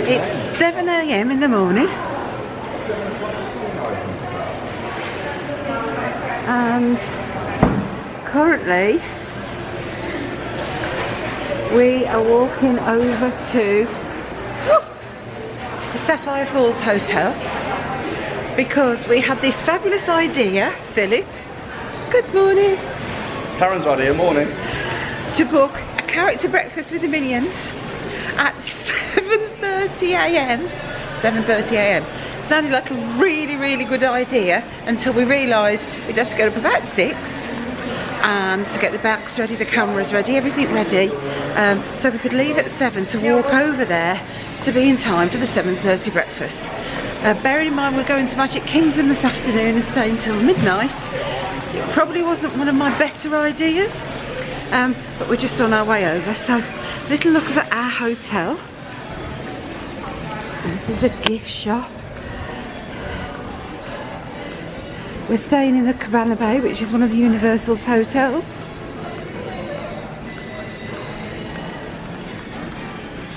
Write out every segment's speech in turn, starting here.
It's 7 AM in the morning. And currently we are walking over to the Sapphire Falls Hotel because we had this fabulous idea, Philip. Good morning. Karen's idea, morning. To book a character breakfast with the Minions at 7:30 AM. 7:30 AM. Sounded like a really good idea until we realised we'd have to get up about 6 and to get the backs ready, the cameras ready, everything ready, so we could leave at 7 to walk over there to be in time for the 7:30 breakfast. Bearing in mind we're going to Magic Kingdom this afternoon and staying till midnight, it probably wasn't one of my better ideas, but we're just on our way over. So little look at our hotel. This is the gift shop. We're staying in the Cabana Bay, which is one of Universal's hotels.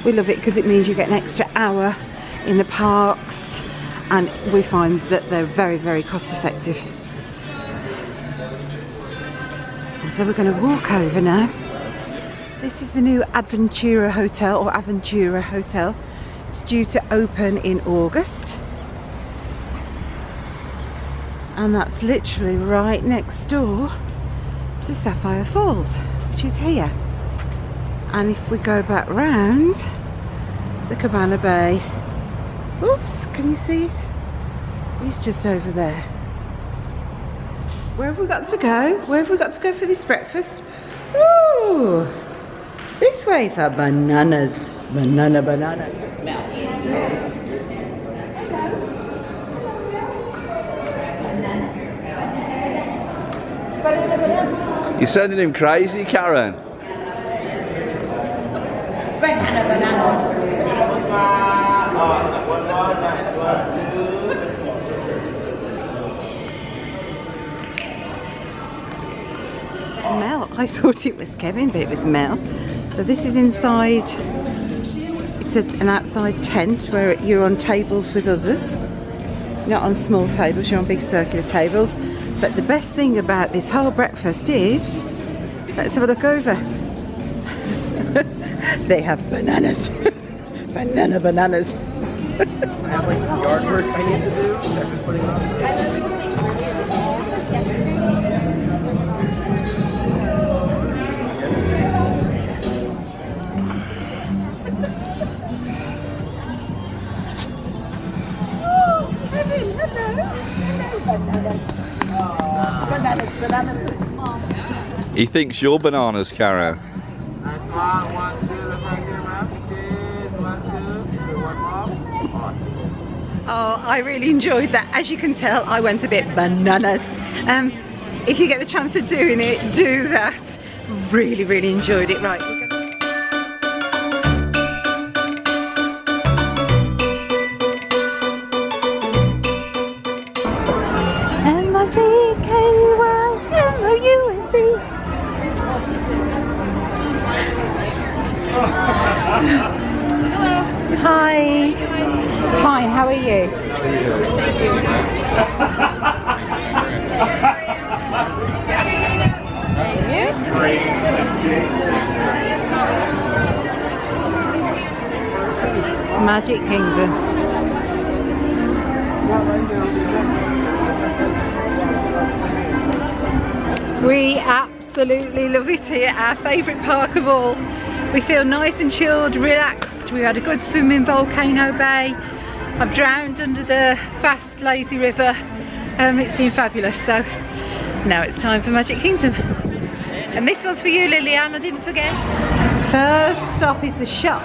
We love it because it means you get an extra hour in the parks, and we find that they're very cost effective. So we're going to walk over now. This is the new Aventura Hotel, or Aventura Hotel. It's due to open in August. And that's literally right next door to Sapphire Falls, which is here. And if we go back round the Cabana Bay, oops, can you see it? It's just over there. Where have we got to go? Where have we got to go for this breakfast? Ooh, this way for bananas. Banana. You're sending him crazy, Karen. Bananas. Mel. I thought it was Kevin, but it was Mel. So this is inside. It's an outside tent where you're on tables with others. Not on small tables, you're on big circular tables. But the best thing about this whole breakfast is, let's have a look over. They have bananas. Bananas. Yard work I need to do. Bananas. He thinks you're bananas, Karen. Oh, I really enjoyed that. As you can tell, I went a bit bananas. If you get the chance of doing it, do that. Really enjoyed it. Right. M-I-C-K-Y-M-O-U-S-E. Hi. Fine, how are you? Magic Kingdom. We absolutely love it here, our favourite park of all. We feel nice and chilled, relaxed. We had a good swim in Volcano Bay. I've drowned under the fast, lazy river. It's been fabulous. So now it's time for Magic Kingdom. And this one's for you, Lillian, I didn't forget. First stop is the shop,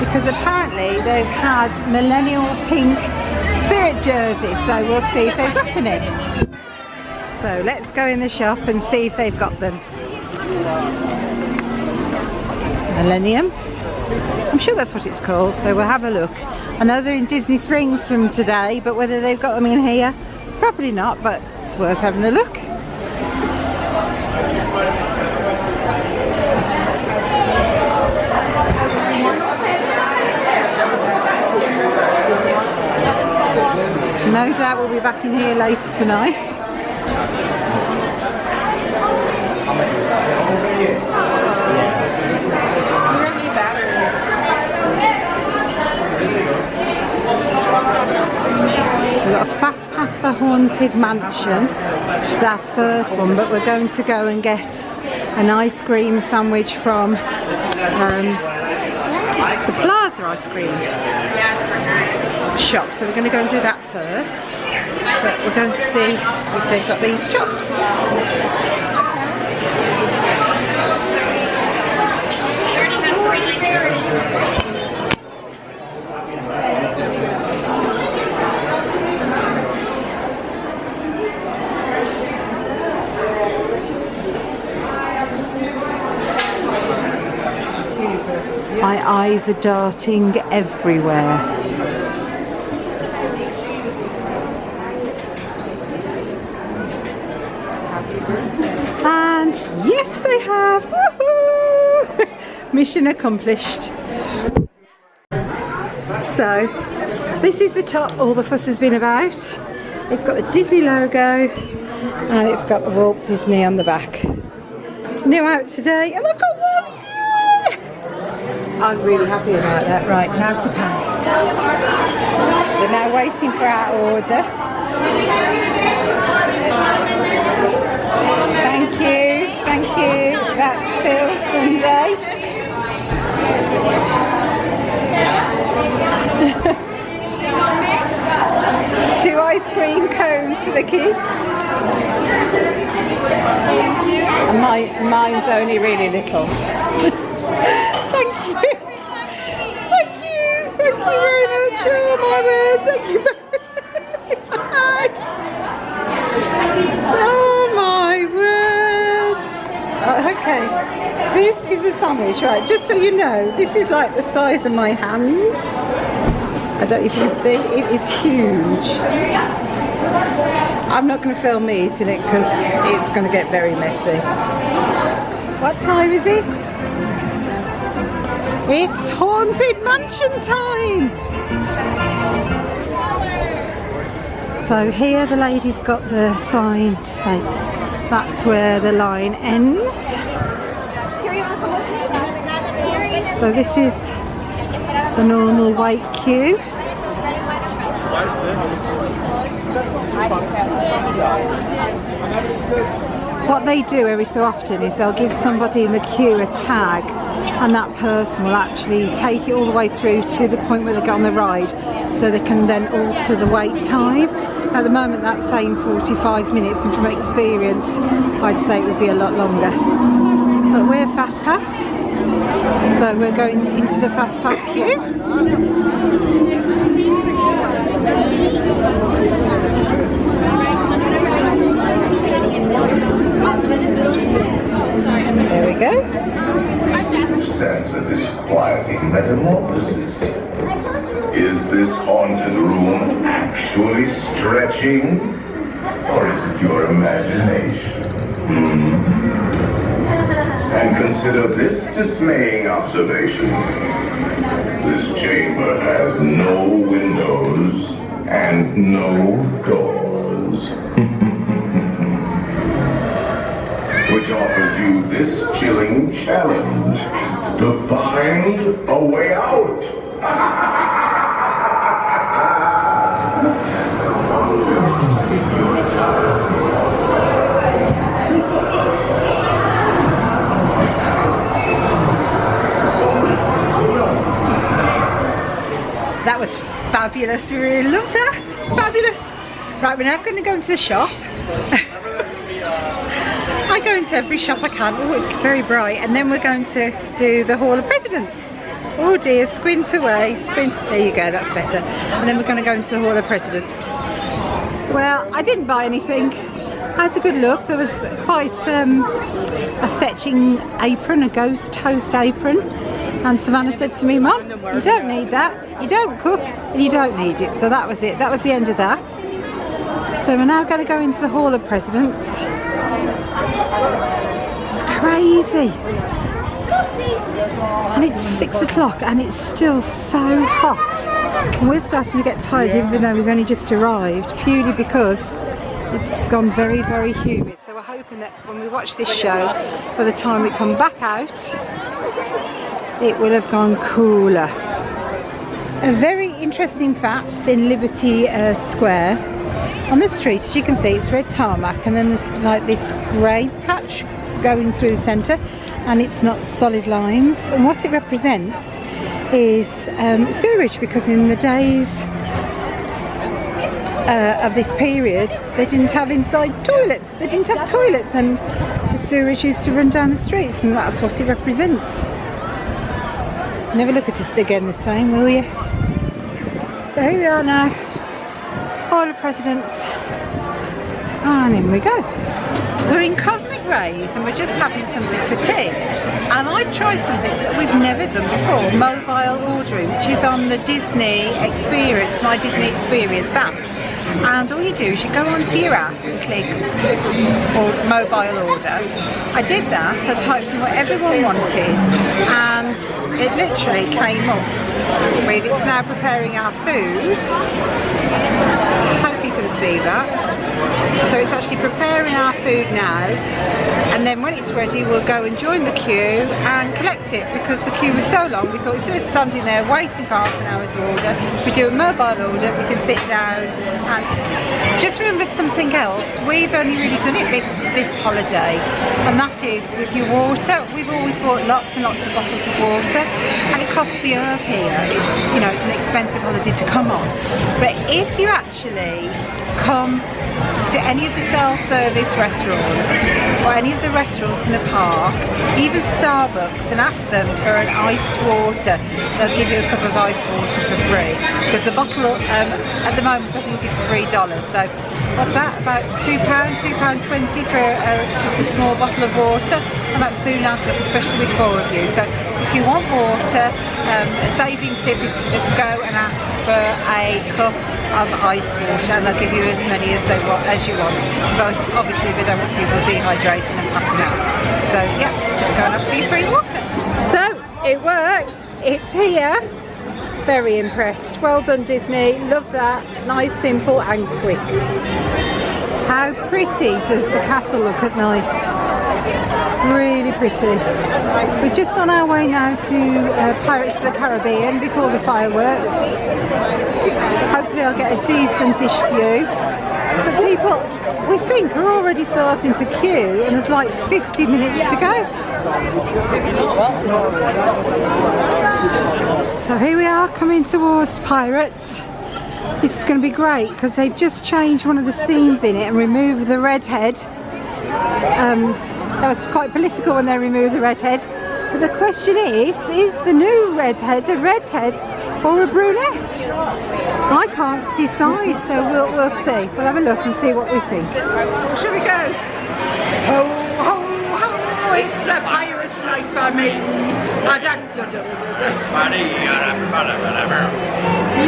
because apparently they've had millennial pink spirit jerseys, so we'll see if they've got any. So let's go in the shop and see if they've got them. Millennium. I'm sure that's what it's called, so we'll have a look. I know they're in Disney Springs from today, but whether they've got them in here, probably not, but it's worth having a look. No doubt we'll be back in here later tonight. We've got a fast pass for Haunted Mansion, which is our first one, but we're going to go and get an ice cream sandwich from the Plaza ice cream shop. So we're going to go and do that first, but we're going to see if they've got these chops. My eyes are darting everywhere. And yes, they have. Woohoo! Mission accomplished. So, this is the top all the fuss has been about. It's got the Disney logo and it's got the Walt Disney on the back. New out today, and I've got one. I'm really happy about that. Right, now to pay. We're now waiting for our order. Thank you, thank you. That's Phil Sunday. 2 ice cream cones for the kids. And mine's only really little. Thank you. Thank you. Thank you very much. Oh my word. Thank you very much. Oh my word. Okay. This is a sandwich, right? Just so you know, this is like the size of my hand. I don't know if you can see. It is huge. I'm not going to film me eating it because it's going to get very messy. What time is it? It's Haunted Mansion time! So here the lady's got the sign to say that's where the line ends. So this is the normal wait queue. What they do every so often is they'll give somebody in the queue a tag, and that person will actually take it all the way through to the point where they get on the ride, so they can then alter the wait time. At the moment that's saying 45 minutes, and from experience I'd say it would be a lot longer. But we're fast pass, so we're going into the fast pass queue. There we go. Sense of this quieting metamorphosis. Is this haunted room actually stretching? Or is it your imagination? And consider this dismaying observation. This chamber has no windows and no doors. Which offers you this chilling challenge to find a way out. That was fabulous. We really love that. Fabulous. Right, we're now going to go into the shop. I go into every shop I can. Oh, it's very bright. And then we're going to do the Hall of Presidents. Oh dear, squint away, squint. There you go, that's better. And then we're going to go into the Hall of Presidents. Well, I didn't buy anything. I had a good look. There was quite a fetching apron, a ghost host apron. And Savannah said to me, Mum, you don't need that. You don't cook and you don't need it. So that was it. That was the end of that. So we're now going to go into the Hall of Presidents. It's crazy. And it's 6 o'clock and it's still so hot. We're starting to get tired even though we've only just arrived, purely because it's gone very, very humid. So we're hoping that when we watch this show, by the time we come back out, it will have gone cooler. A very interesting fact in Liberty Square, on the street, as you can see, it's red tarmac, and then there's like this grey patch going through the centre, and it's not solid lines. And what it represents is sewerage, because in the days of this period, they didn't have inside toilets. They didn't have toilets, and the sewerage used to run down the streets, and that's what it represents. Never look at it again the same, will you? So here we are now, all the presidents, and in we go. We're in Cosmic Rays and we're just having something for tea. And I've tried something that we've never done before, mobile ordering, which is on the Disney Experience, My Disney Experience app. And all you do is you go onto your app and click or mobile order. I did that, I typed in what everyone wanted, and it literally came up with it's now preparing our food. I hope you can see that. So it's actually preparing our food now, and then when it's ready we'll go and join the queue and collect it, because the queue was so long we thought instead of standing there waiting for half an hour to order, if we do a mobile order we can sit down. And just remembered something else, we've only really done it this holiday, and that is with your water. We've always bought lots and lots of bottles of water, and it costs the earth here. It's, you know, it's an expensive holiday to come on, but if you actually come to any of the self-service restaurants or any of the restaurants in the park, even Starbucks, and ask them for an iced water, they'll give you a cup of iced water for free, because the bottle at the moment I think is $3. So what's that, about £2, £2.20 for just a small bottle of water, and that soon adds up, especially with 4 of you. So if you want water, a saving tip is to just go and ask for a cup of ice water, and they'll give you as many as you want, because obviously they don't want people dehydrating and passing out. So yeah, just go and ask for your free water. So it worked, it's here. Very impressed. Well done, Disney. Love that. Nice, simple and quick. How pretty does the castle look at night? Really pretty. We're just on our way now to Pirates of the Caribbean before the fireworks. Hopefully I'll get a decentish view. But people, we think, are already starting to queue, and there's like 50 minutes to go. So here we are coming towards Pirates. This is going to be great because they've just changed one of the scenes in it and removed the redhead. That was quite political when they removed the redhead. But the question is the new redhead a redhead or a brunette? I can't decide, so we'll see. We'll have a look and see what we think. Shall we go? Ho, ho, ho, it's a pirate's life for me.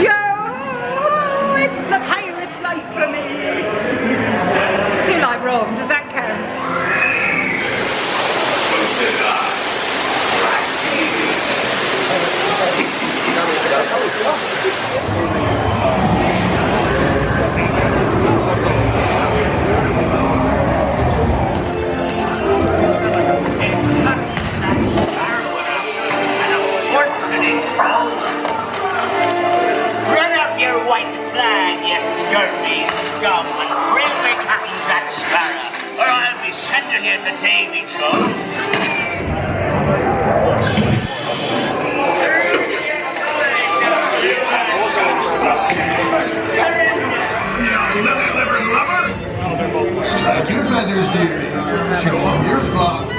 Yo, it's a pirate's life for me. I do like rum, does that count? Run up your white flag, you scurvy scum, and bring me Captain Jack Sparrow, or I'll be sending you to Davy Jones. Strike your feathers, dearie. Show 'em your flock.